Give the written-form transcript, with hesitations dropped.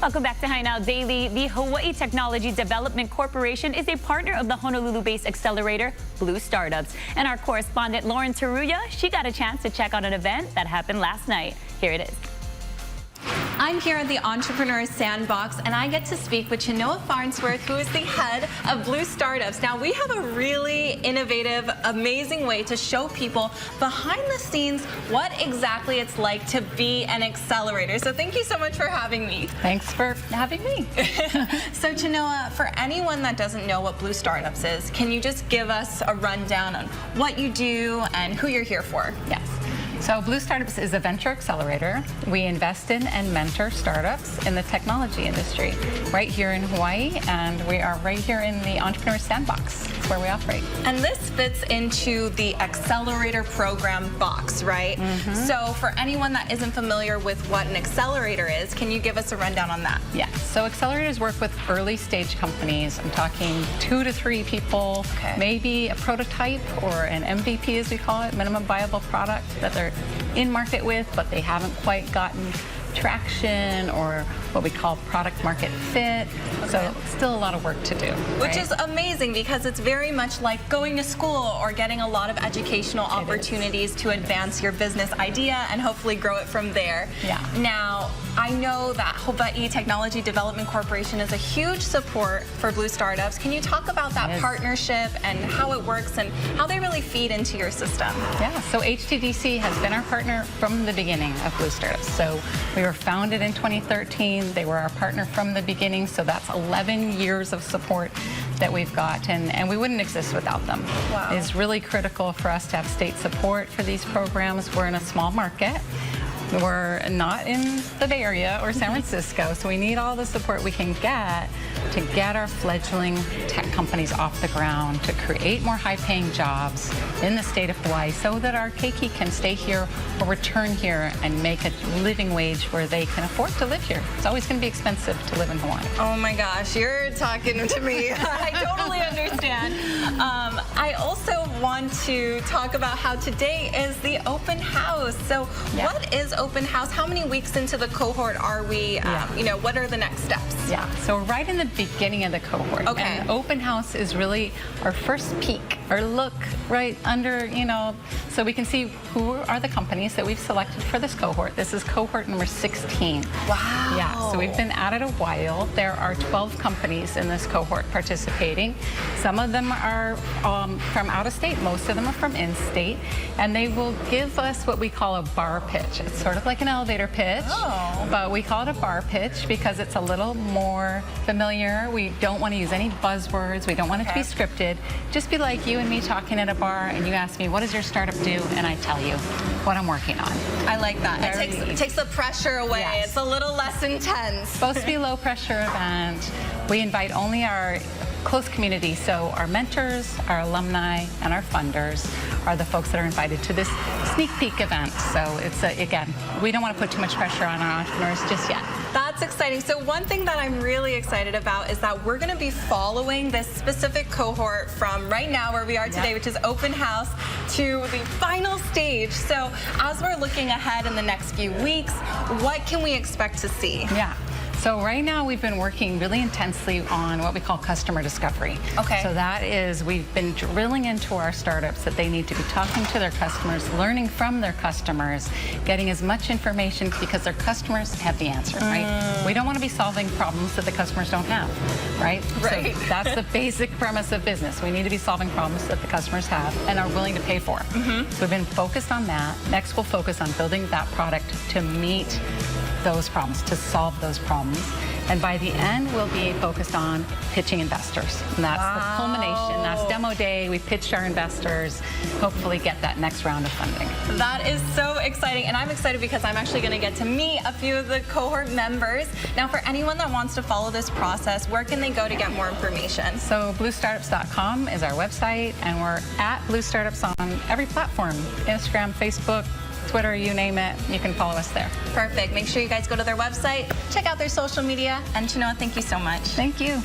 Welcome back to High Now Daily. The Hawaii Technology Development Corporation is a partner of the Honolulu-based accelerator, Blue Startups. And our correspondent, Lauren Teruya, she got a chance to check out an event that happened last night. Here it is. I'm here at the Entrepreneur Sandbox, and I get to speak with Chenoa Farnsworth, who is the head of Blue Startups. Now, we have a really innovative, amazing way to show people behind the scenes what exactly it's like to be an accelerator. So thank you so much for having me. Thanks for having me. So Chenoa, for anyone that doesn't know what Blue Startups is, can you just give us a rundown on what you do and who you're here for? Yes. So Blue Startups is a venture accelerator. We invest in and mentor startups in the technology industry right here in Hawaii, and we are right here in the Entrepreneur Sandbox. That's where we operate. And this fits into the accelerator program box, right? So for anyone that isn't familiar with what an accelerator is, can you give us a rundown on that? Yeah, so accelerators work with early stage companies. I'm talking 2 to 3 people, maybe a prototype or an MVP as we call it, minimum viable product that they're in market with, but they haven't quite gotten traction or what we call product market fit. So still a lot of work to do. Which is amazing, because it's very much like going to school or getting a lot of educational opportunities to advance your business idea and hopefully grow it from there. Yeah. Now, I know that Hawaii Technology Development Corporation is a huge support for Blue Startups. Can you talk about that partnership and how it works and how they really feed into your system? Yeah, so HTDC has been our partner from the beginning of Blue Startups. So we were founded in 2013. They were our partner from the beginning, so that's 11 years of support that we've got, and we wouldn't exist without them. Wow. It's really critical for us to have state support for these programs. We're in a small market. We're not in the Bay Area or San Francisco, so we need all the support we can get to get our fledgling tech companies off the ground, to create more high-paying jobs in the state of Hawaii so that our keiki can stay here or return here and make a living wage where they can afford to live here. It's always going to be expensive to live in Hawaii. Oh my gosh, you're talking to me. I totally understand. I also want to talk about how today is the open house. So what is open house? How many weeks into the cohort are we? You know, what are the next steps? Yeah, so we're right in the beginning of the cohort. Okay. And open house is really our first peek, our look right under, you know, so we can see who are the companies that we've selected for this cohort. This is cohort number 16. Wow. Yeah, so we've been at it a while. There are 12 companies in this cohort participating. Some of them are from out of state, most of them are from in-state, and they will give us what we call a bar pitch. It's sort of like an elevator pitch, but we call it a bar pitch because it's a little more familiar. We don't want to use any buzzwords. We don't want it to be scripted. Just be like you and me talking at a bar, and you ask me, what does your startup do? And I tell you what I'm working on. I like that. It takes the pressure away. Yes. It's a little less intense. Supposed to be a low pressure event. We invite only our close community, so our mentors, our alumni, and our funders are the folks that are invited to this sneak peek event. So it's, again, we don't want to put too much pressure on our entrepreneurs just yet. That's exciting. So one thing that I'm really excited about is that we're going to be following this specific cohort from right now where we are today, which is open house, to the final stage. So as we're looking ahead in the next few weeks, what can we expect to see? Yeah. So right now we've been working really intensely on what we call customer discovery. Okay. So that is, we've been drilling into our startups that they need to be talking to their customers, learning from their customers, getting as much information because their customers have the answer, right? We don't want to be solving problems that the customers don't have, right? Right. So that's the basic premise of business. We need to be solving problems that the customers have and are willing to pay for. So we've been focused on that. Next, we'll focus on building that product to meet those problems, to solve those problems. And by the end, we'll be focused on pitching investors. And that's the culmination. That's demo day. We pitched our investors, hopefully get that next round of funding. That is so exciting. And I'm excited because I'm actually going to get to meet a few of the cohort members. Now, for anyone that wants to follow this process, where can they go to get more information? So bluestartups.com is our website, and we're at Blue Startups on every platform, Instagram, Facebook, Twitter, you name it, you can follow us there. Perfect. Make sure you guys go to their website, check out their social media, and Chenoa, thank you so much. Thank you.